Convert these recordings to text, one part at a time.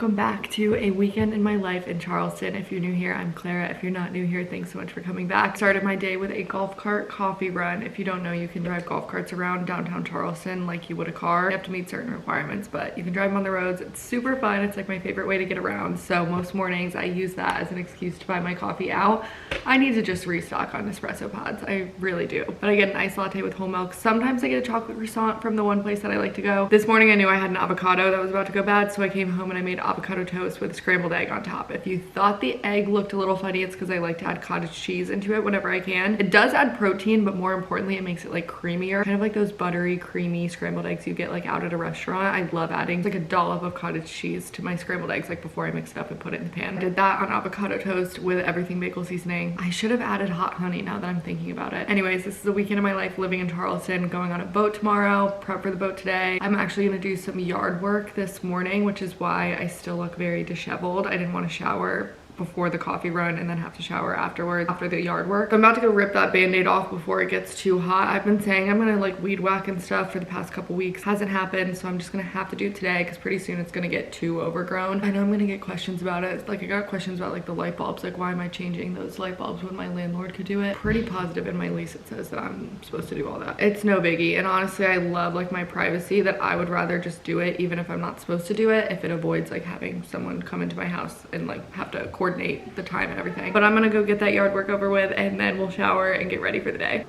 welcome back to a weekend in my life in Charleston. If you're new here, I'm Clara. If you're not new here, thanks so much for coming back. Started my day with a golf cart coffee run. If you don't know, you can drive golf carts around downtown Charleston like you would a car. You have to meet certain requirements, but you can drive them on the roads. It's super fun. It's like my favorite way to get around. So most mornings I use that as an excuse to buy my coffee out. I need to just restock on espresso pods. I really do. But I get an iced latte with whole milk. Sometimes I get a chocolate croissant from the one place that I like to go. This morning I knew I had an avocado that was about to go bad, so I came home and I made avocado toast with scrambled egg on top. If you thought the egg looked a little funny, it's because I like to add cottage cheese into it whenever I can. It does add protein, but more importantly, it makes it like creamier. Kind of like those buttery, creamy scrambled eggs you get like out at a restaurant. I love adding like a dollop of cottage cheese to my scrambled eggs like before I mix it up and put it in the pan. I did that on avocado toast with everything bagel seasoning. I should have added hot honey now that I'm thinking about it. Anyways, this is a weekend of my life living in Charleston, going on a boat tomorrow, prep for the boat today. I'm actually gonna do some yard work this morning, which is why I still look very disheveled. I didn't want to shower before the coffee run and then have to shower afterwards after the yard work. I'm about to go rip that band-aid off before it gets too hot. I've been saying I'm gonna like weed whack and stuff for the past couple weeks. Hasn't happened, so I'm just gonna have to do it today because pretty soon it's gonna get too overgrown. I know I'm gonna get questions about it. Like I got questions about like the light bulbs, like why am I changing those light bulbs when my landlord could do it? Pretty positive in my lease it says that I'm supposed to do all that. It's no biggie, and honestly I love like my privacy, that I would rather just do it even if I'm not supposed to do it, if it avoids like having someone come into my house and like have to coordinate the time and everything. But I'm gonna go get that yard work over with and then we'll shower and get ready for the day.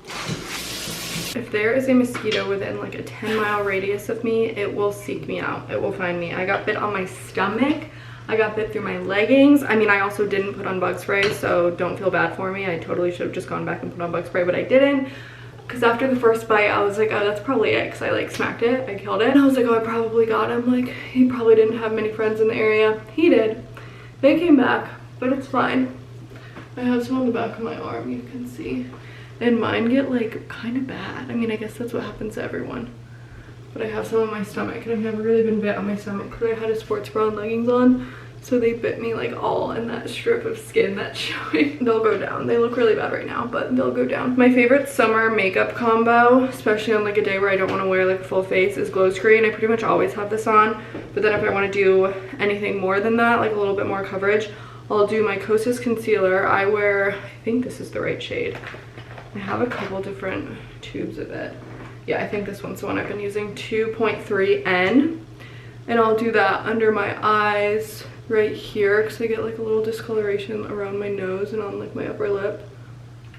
If there is a mosquito within like a 10-mile radius of me, it will seek me out. It will find me. I got bit on my stomach. I got bit through my leggings. I mean, I also didn't put on bug spray, so don't feel bad for me. I totally should have just gone back and put on bug spray, but I didn't. Because after the first bite, I was like, oh, that's probably it. Because I like smacked it. I killed it. And I was like, oh, I probably got him. Like, he probably didn't have many friends in the area. He did. They came back, but it's fine. I have some on the back of my arm, you can see. And mine get like kind of bad. I mean, I guess that's what happens to everyone. But I have some on my stomach, and I've never really been bit on my stomach because I had a sports bra and leggings on. So they bit me like all in that strip of skin that's showing. They'll go down. They look really bad right now, but they'll go down. My favorite summer makeup combo, especially on like a day where I don't want to wear like a full face, is glow screen. I pretty much always have this on, but then if I want to do anything more than that, like a little bit more coverage, I'll do my Kosas concealer. I wear, I think this is the right shade. I have a couple different tubes of it. Yeah, I think this one's the one I've been using, 2.3N. And I'll do that under my eyes right here because I get like a little discoloration around my nose and on like my upper lip.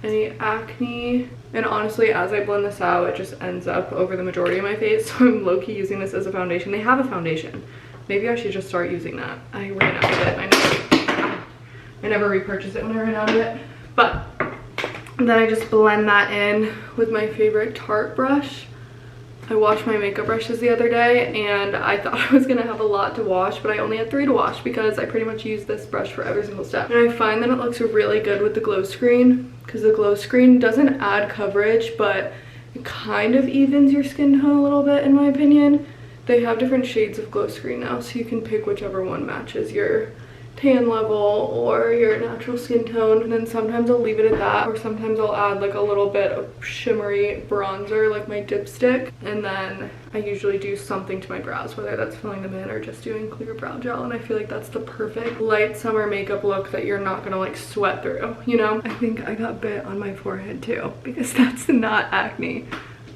Any acne. And honestly, as I blend this out, it just ends up over the majority of my face. So I'm low-key using this as a foundation. They have a foundation. Maybe I should just start using that. I ran out of it. I never repurchase it when I ran out of it. But then I just blend that in with my favorite Tarte brush. I washed my makeup brushes the other day and I thought I was gonna have a lot to wash, but I only had 3 to wash because I pretty much use this brush for every single step. And I find that it looks really good with the glow screen because the glow screen doesn't add coverage, but it kind of evens your skin tone a little bit in my opinion. They have different shades of glow screen now, so you can pick whichever one matches your tan level or your natural skin tone. And then sometimes I'll leave it at that, or sometimes I'll add like a little bit of shimmery bronzer like my dipstick, and then I usually do something to my brows, whether that's filling them in or just doing clear brow gel. And I feel like that's the perfect light summer makeup look that you're not gonna like sweat through, you know? I think I got bit on my forehead too, because that's not acne.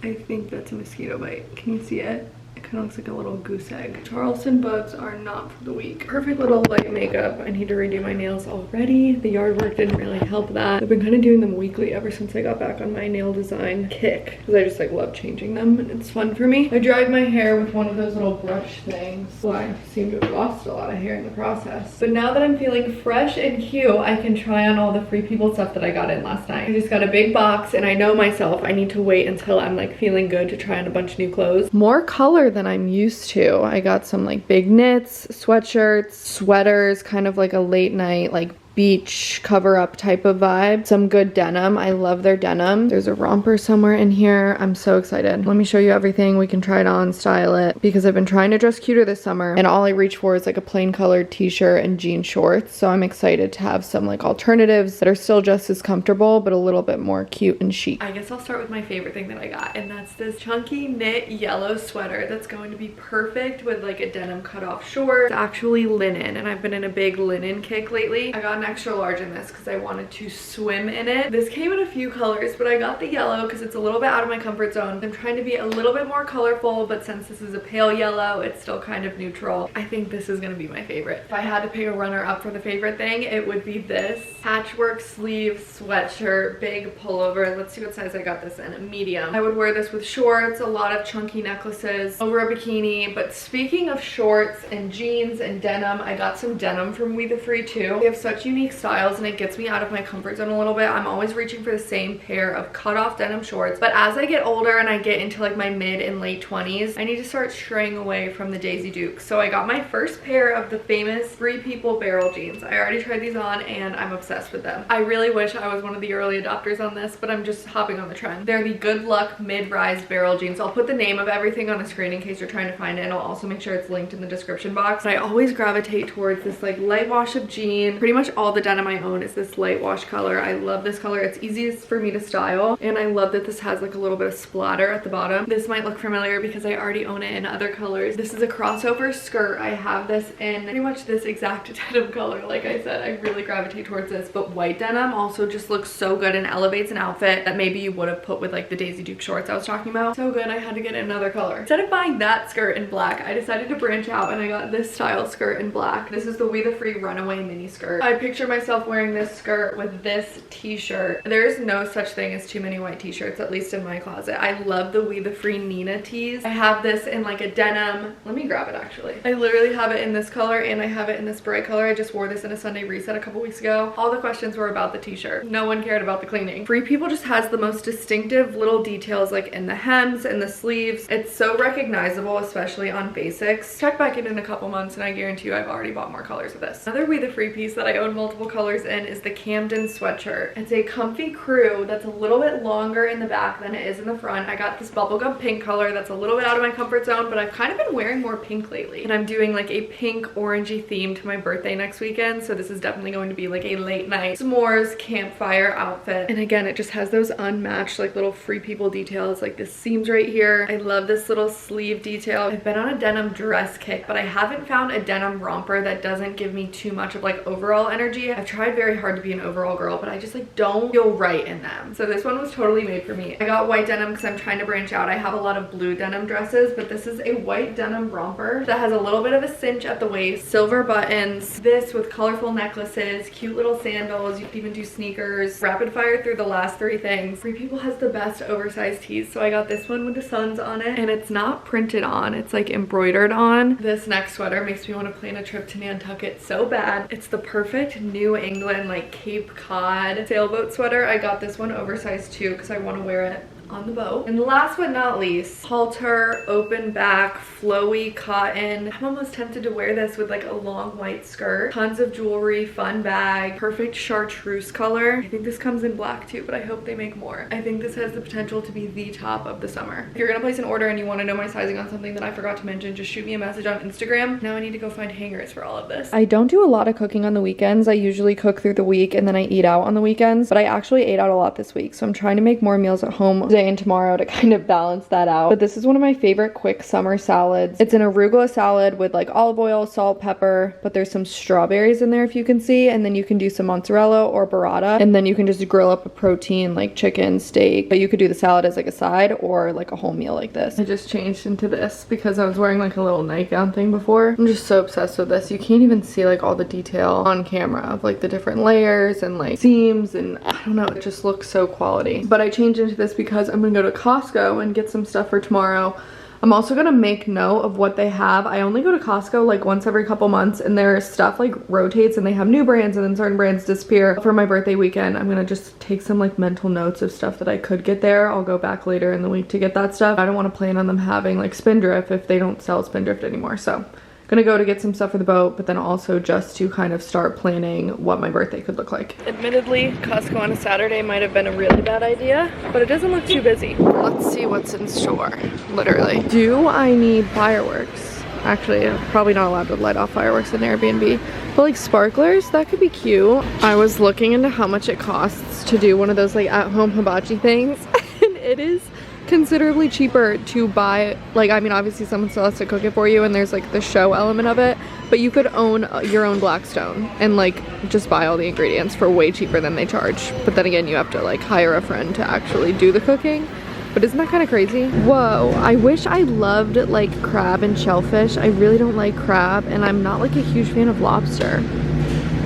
I think that's a mosquito bite. Can you see it? Kind of looks like a little goose egg. Charleston bugs are not for the weak. Perfect little light makeup. I need to redo my nails already. The yard work didn't really help that. I've been kind of doing them weekly ever since I got back on my nail design kick because I just like love changing them and it's fun for me. I dried my hair with one of those little brush things, so I seem to have lost a lot of hair in the process. But now that I'm feeling fresh and cute, I can try on all the Free People stuff that I got in last night. I just got a big box and I know myself, I need to wait until I'm like feeling good to try on a bunch of new clothes. More color than I'm used to. I got some like big knits, sweatshirts, sweaters, kind of like a late night like beach cover up type of vibe. Some good denim. I love their denim. There's a romper somewhere in here. I'm so excited. Let me show you everything. We can try it on, style it, because I've been trying to dress cuter this summer and all I reach for is like a plain colored t-shirt and jean shorts. So I'm excited to have some like alternatives that are still just as comfortable but a little bit more cute and chic. I guess I'll start with my favorite thing that I got, and that's this chunky knit yellow sweater that's going to be perfect with like a denim cutoff short. It's actually linen, and I've been in a big linen kick lately. I got an extra large in this because I wanted to swim in it. This came in a few colors, but I got the yellow because it's a little bit out of my comfort zone. I'm trying to be a little bit more colorful, but since this is a pale yellow, it's still kind of neutral. I think this is gonna be my favorite. If I had to pick a runner up for the favorite thing, it would be this patchwork sleeve sweatshirt, big pullover. Let's see what size I got this in. A medium. I would wear this with shorts, a lot of chunky necklaces, over a bikini. But speaking of shorts and jeans and denim, I got some denim from We The Free too. They have such unique styles and it gets me out of my comfort zone a little bit. I'm always reaching for the same pair of cutoff denim shorts, but as I get older and I get into like my mid and late 20s, I need to start straying away from the Daisy Dukes. So I got my first pair of the famous Free People barrel jeans. I already tried these on and I'm obsessed with them. I really wish I was one of the early adopters on this, but I'm just hopping on the trend. They're the Good Luck mid-rise barrel jeans. I'll put the name of everything on the screen in case you're trying to find it, and I'll also make sure it's linked in the description box. I always gravitate towards this like light wash of jean. Pretty much all the denim I own is this light wash color. I love this color. It's easiest for me to style, and I love that this has like a little bit of splatter at the bottom. This might look familiar because I already own it in other colors. This is a crossover skirt. I have this in pretty much this exact denim color. Like I said, I really gravitate towards this, but white denim also just looks so good and elevates an outfit that maybe you would have put with like the Daisy Duke shorts I was talking about. So good, I had to get another color. Instead of buying that skirt in black, I decided to branch out and I got this style skirt in black. This is the We The Free runaway mini skirt. I picture myself wearing this skirt with this t-shirt. There is no such thing as too many white t-shirts, at least in my closet. I love the We The Free Nina tees. I have this in like a denim. Let me grab it actually. I literally have it in this color and I have it in this bright color. I just wore this in a Sunday reset a couple weeks ago. All the questions were about the t-shirt. No one cared about the cleaning. Free People just has the most distinctive little details like in the hems and the sleeves. It's so recognizable, especially on basics. Check back in a couple months and I guarantee you I've already bought more colors of this. Another We The Free piece that I own multiple colors in is the Camden sweatshirt. It's a comfy crew that's a little bit longer in the back than it is in the front. I got this bubblegum pink color that's a little bit out of my comfort zone, but I've kind of been wearing more pink lately. And I'm doing like a pink orangey theme to my birthday next weekend, so this is definitely going to be like a late night s'mores campfire outfit. And again, it just has those unmatched like little Free People details, like this seams right here. I love this little sleeve detail. I've been on a denim dress kick, but I haven't found a denim romper that doesn't give me too much of like overall energy. I've tried very hard to be an overall girl, but I just like don't feel right in them. So this one was totally made for me. I got white denim because I'm trying to branch out. I have a lot of blue denim dresses, but this is a white denim romper that has a little bit of a cinch at the waist, silver buttons, this with colorful necklaces, cute little sandals. You can even do sneakers. Rapid fire through the last three things. Free People has the best oversized tees. So I got this one with the suns on it, and it's not printed on, it's like embroidered on. This next sweater makes me want to plan a trip to Nantucket so bad. It's the perfect New England like Cape Cod sailboat sweater. I got this one oversized too because I want to wear it on the boat. And last but not least, halter, open back, flowy cotton. I'm almost tempted to wear this with like a long white skirt. Tons of jewelry, fun bag, perfect chartreuse color. I think this comes in black too, but I hope they make more. I think this has the potential to be the top of the summer. If you're gonna place an order and you want to know my sizing on something that I forgot to mention, just shoot me a message on Instagram. Now I need to go find hangers for all of this. I don't do a lot of cooking on the weekends. I usually cook through the week and then I eat out on the weekends, but I actually ate out a lot this week, so I'm trying to make more meals at home today and tomorrow to kind of balance that out. But this is one of my favorite quick summer salads. It's an arugula salad with like olive oil, salt, pepper, but there's some strawberries in there if you can see, and then you can do some mozzarella or burrata, and then you can just grill up a protein like chicken, steak. But you could do the salad as like a side or like a whole meal like this. I just changed into this because I was wearing like a little nightgown thing before. I'm just so obsessed with this. You can't even see like all the detail on camera of like the different layers and like seams, and I don't know, it just looks so quality. But I changed into this because I'm gonna go to Costco and get some stuff for tomorrow. I'm also gonna make note of what they have. I only go to Costco like once every couple months, and their stuff like rotates and they have new brands and then certain brands disappear. For my birthday weekend, I'm gonna just take some like mental notes of stuff that I could get there. I'll go back later in the week to get that stuff. I don't want to plan on them having like Spindrift if they don't sell Spindrift anymore, so gonna go to get some stuff for the boat, but then also just to kind of start planning what my birthday could look like. Admittedly, Costco on a Saturday might have been a really bad idea, but it doesn't look too busy. Let's see what's in store, literally. Do I need fireworks? Actually, I'm probably not allowed to light off fireworks in Airbnb, but like sparklers, that could be cute. I was looking into how much it costs to do one of those like at-home hibachi things, and it is considerably cheaper to buy, like, I mean, obviously someone still has to cook it for you and there's like the show element of it, but you could own your own Blackstone and like just buy all the ingredients for way cheaper than they charge. But then again, you have to like hire a friend to actually do the cooking. But isn't that kind of crazy? Whoa, I wish I loved like crab and shellfish. I really don't like crab, and I'm not like a huge fan of lobster.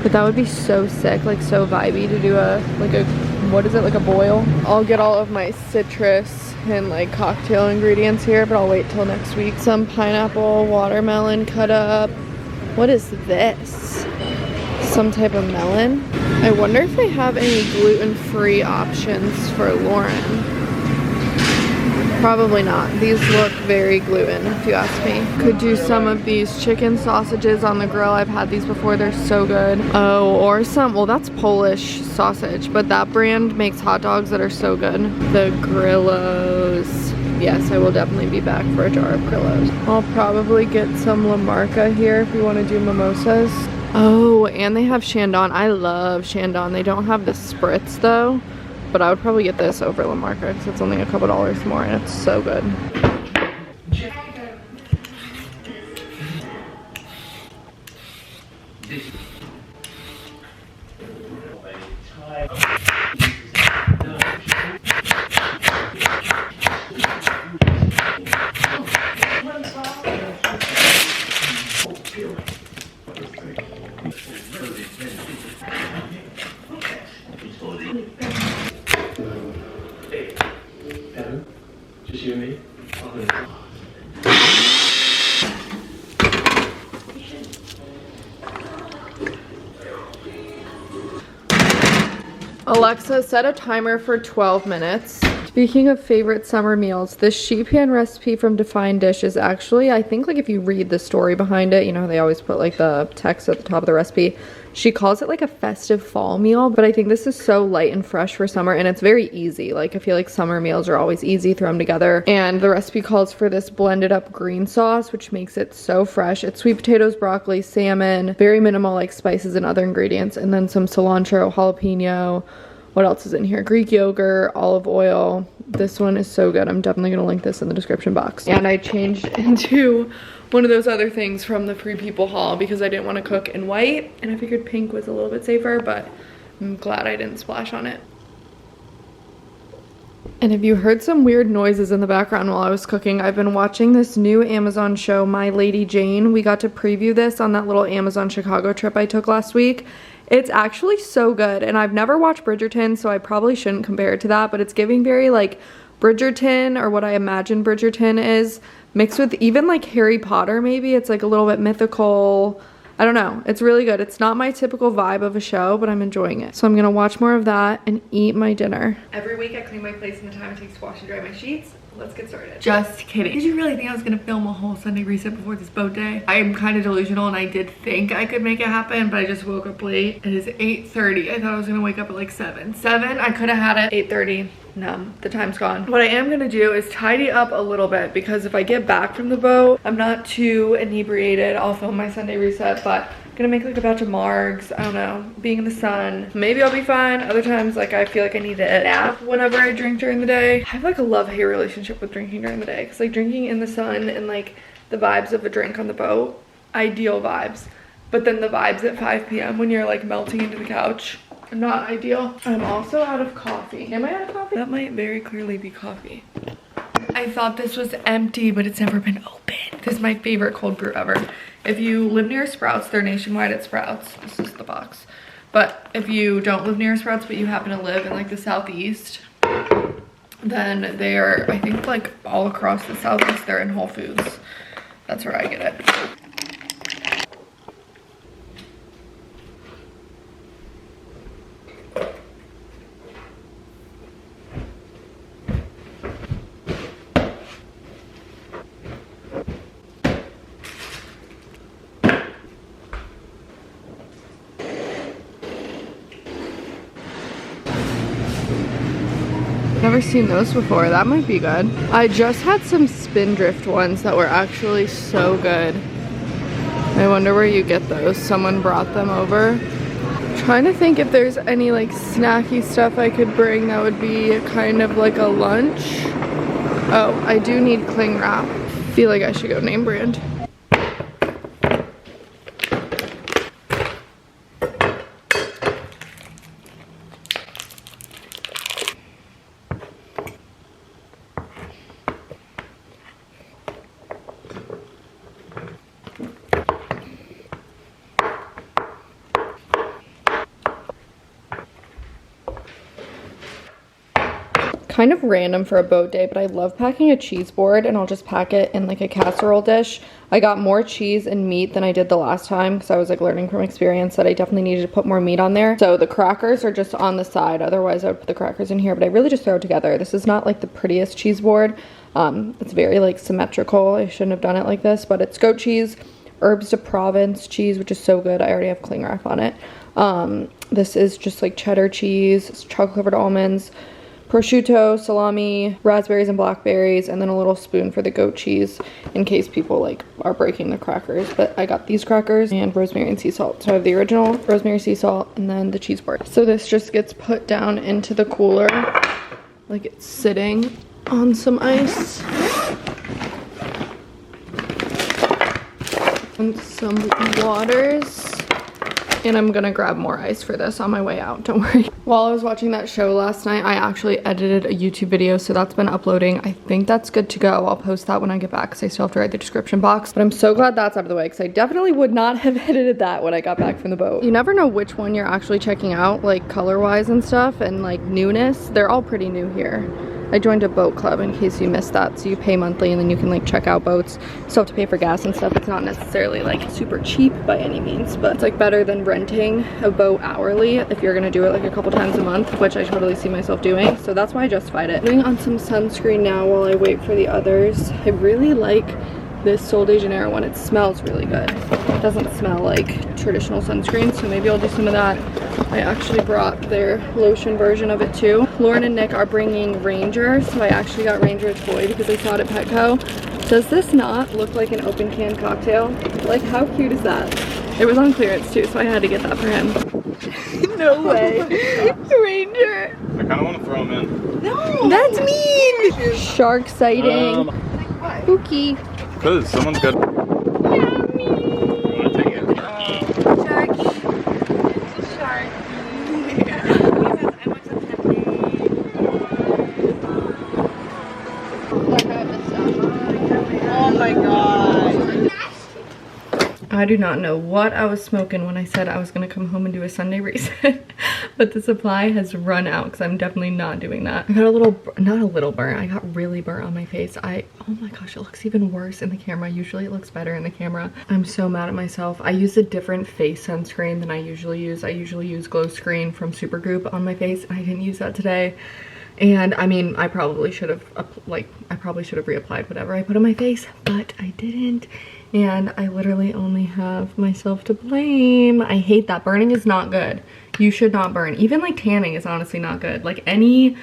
But that would be so sick, like so vibey to do a, what is it, like a boil? I'll get all of my citrus and like cocktail ingredients here, but I'll wait till next week. Some pineapple, watermelon cut up. What is this? Some type of melon. I wonder if they have any gluten-free options for Lauren. Probably not. These look very gluten, if you ask me. Could do some of these chicken sausages on the grill. I've had these before. They're so good. Oh, or some, well, that's Polish sausage, but that brand makes hot dogs that are so good. The Grillos. Yes, I will definitely be back for a jar of Grillos. I'll probably get some La Marca here if you want to do mimosas. Oh, and they have Shandon. I love Shandon. They don't have the spritz though. But I would probably get this over La Marca because it's only a couple dollars more and it's so good. Just you and me? Alexa, set a timer for 12 minutes. Speaking of favorite summer meals, this sheet pan recipe from Defined Dish is actually, I think like if you read the story behind it, you know, they always put like the text at the top of the recipe. She calls it like a festive fall meal, but I think this is so light and fresh for summer and it's very easy. Like I feel like summer meals are always easy, throw them together. And the recipe calls for this blended up green sauce, which makes it so fresh. It's sweet potatoes, broccoli, salmon, very minimal like spices and other ingredients, and then some cilantro, jalapeno. What else is in here? Greek yogurt, olive oil. This one is so good. I'm definitely gonna link this in the description box. And I changed into one of those other things from the Free People haul because I didn't want to cook in white and I figured pink was a little bit safer, but I'm glad I didn't splash on it. And if you heard some weird noises in the background while I was cooking, I've been watching this new Amazon show, My Lady Jane. We got to preview this on that little Amazon Chicago trip I took last week. It's actually so good, and I've never watched Bridgerton, so I probably shouldn't compare it to that, but it's giving very like Bridgerton, or what I imagine Bridgerton is, mixed with even like Harry Potter maybe. It's like a little bit mythical. I don't know. It's really good. It's not my typical vibe of a show, but I'm enjoying it. So I'm gonna watch more of that and eat my dinner. Every week I clean my place in the time it takes to wash and dry my sheets. Let's get started. Just kidding. Did you really think I was gonna film a whole Sunday reset before this boat day? I am kind of delusional and I did think I could make it happen, but I just woke up late. It is 8:30. I thought I was gonna wake up at like 7. 7, I could have had it. 8:30. No, the time's gone. What I am gonna do is tidy up a little bit because if I get back from the boat, I'm not too inebriated. I'll film my Sunday reset, but I'm gonna make like a batch of margs. I don't know, being in the sun. Maybe I'll be fine. Other times, like I feel like I need a nap whenever I drink during the day. I have like a love-hate relationship with drinking during the day because like drinking in the sun and like the vibes of a drink on the boat, ideal vibes. But then the vibes at 5 p.m. when you're like melting into the couch, not ideal. I'm also out of coffee. Am I out of coffee? That might very clearly be coffee. I thought this was empty, but it's never been opened. This is my favorite cold brew ever. If you live near Sprouts, they're nationwide at Sprouts. This is the box. But if you don't live near Sprouts, but you happen to live in like the Southeast, then they are, I think like all across the Southeast, they're in Whole Foods. That's where I get it. Never seen those before. That might be good. I just had some Spindrift ones that were actually so good. I wonder where you get those. Someone brought them over. Trying to think if there's any like snacky stuff I could bring that would be kind of like a lunch. Oh, I do need cling wrap. Feel like I should go name brand. Kind of random for a boat day, but I love packing a cheese board, and I'll just pack it in like a casserole dish. I got more cheese and meat than I did the last time because I was like learning from experience that I definitely needed to put more meat on there. So the crackers are just on the side. Otherwise I would put the crackers in here, but I really just throw it together. This is not like the prettiest cheese board. It's very like symmetrical. I shouldn't have done it like this, but it's goat cheese, herbs de Provence cheese, which is so good. I already have cling wrap on it. This is just like cheddar cheese, chocolate covered almonds, prosciutto, salami, raspberries and blackberries, and then a little spoon for the goat cheese in case people like are breaking the crackers. But I got these crackers and rosemary and sea salt. So I have the original rosemary, sea salt, and then the cheese board. So this just gets put down into the cooler like it's sitting on some ice. And some waters. And I'm gonna grab more ice for this on my way out, don't worry. While I was watching that show last night, I actually edited a YouTube video, so that's been uploading. I think that's good to go. I'll post that when I get back because I still have to write the description box. But I'm so glad that's out of the way because I definitely would not have edited that when I got back from the boat. You never know which one you're actually checking out, like color-wise and stuff, and like newness. They're all pretty new here. I joined a boat club in case you missed that, so you pay monthly and then you can like check out boats. You still have to pay for gas and stuff. It's not necessarily like super cheap by any means, but it's like better than renting a boat hourly if you're gonna do it like a couple times a month, which I totally see myself doing. So that's why I justified it. Putting on some sunscreen now while I wait for the others. I really like this Sol de Janeiro one. It smells really good. It doesn't smell like traditional sunscreen, so maybe I'll do some of that. I actually brought their lotion version of it too. Lauren and Nick are bringing Ranger, so I actually got Ranger a toy because I saw it at Petco. Does this not look like an open can cocktail? Like, how cute is that? It was on clearance too, so I had to get that for him. No way. Ranger. I kind of want to throw him in. No. That's mean. Shark sighting. Spooky. Because someone's got. Yummy. You want to take it? Sharky. It's a sharky. Because I want some champagne. Oh my god. I do not know what I was smoking when I said I was gonna come home and do a Sunday reset, but the supply has run out because I'm definitely not doing that. I got a little, not a little burnt, I got really burnt on my face. Oh my gosh, it looks even worse in the camera. Usually it looks better in the camera. I'm so mad at myself. I used a different face sunscreen than I usually use. I usually use Glow Screen from Supergoop on my face, and I didn't use that today. And I mean, I probably should have reapplied whatever I put on my face, but I didn't. And I literally only have myself to blame. I hate that. Burning is not good. You should not burn. Even like tanning is honestly not good. Like any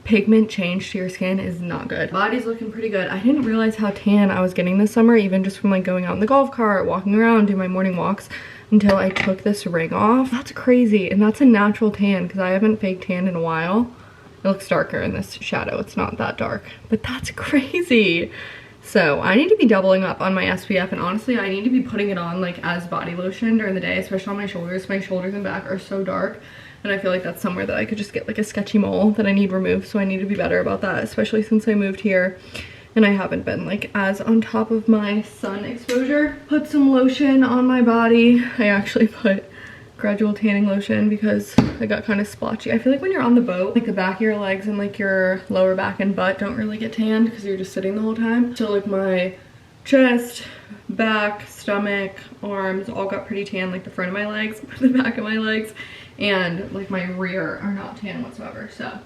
pigment change to your skin is not good. Body's looking pretty good. I didn't realize how tan I was getting this summer, even just from like going out in the golf cart, walking around, doing my morning walks, until I took this ring off. That's crazy. And that's a natural tan because I haven't fake tanned in a while. It looks darker in this shadow. It's not that dark, but that's crazy. So I need to be doubling up on my SPF, and honestly I need to be putting it on like as body lotion during the day, especially on my shoulders. My shoulders and back are so dark, and I feel like that's somewhere that I could just get like a sketchy mole that I need removed, so I need to be better about that, especially since I moved here and I haven't been like as on top of my sun exposure. Put some lotion on my body. I actually put gradual tanning lotion because I got kind of splotchy. I feel like when you're on the boat, like the back of your legs and like your lower back and butt don't really get tanned because you're just sitting the whole time. So like my chest, back, stomach, arms all got pretty tan, like the front of my legs, the back of my legs, and like my rear are not tan whatsoever. So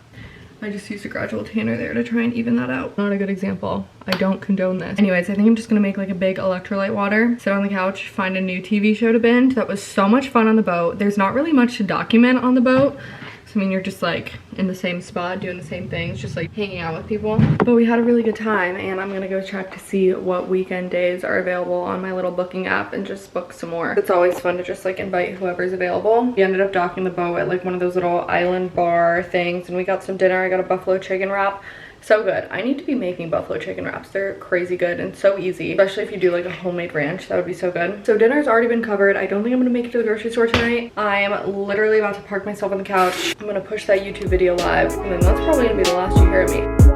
I just used a gradual tanner there to try and even that out. Not a good example. I don't condone this. Anyways, I think I'm just gonna make like a big electrolyte water, sit on the couch, find a new TV show to binge. That was so much fun on the boat. There's not really much to document on the boat, so I mean, you're just like in the same spot doing the same things, just like hanging out with people. But we had a really good time, and I'm gonna go check to see what weekend days are available on my little booking app and just book some more. It's always fun to just like invite whoever's available. We ended up docking the boat at like one of those little island bar things, and we got some dinner. I got a buffalo chicken wrap. So good. I need to be making buffalo chicken wraps. They're crazy good and so easy, especially if you do like a homemade ranch. That would be so good. So dinner's already been covered. I don't think I'm gonna make it to the grocery store tonight. I am literally about to park myself on the couch. I'm gonna push that YouTube video live, and then that's probably gonna be the last you hear of me.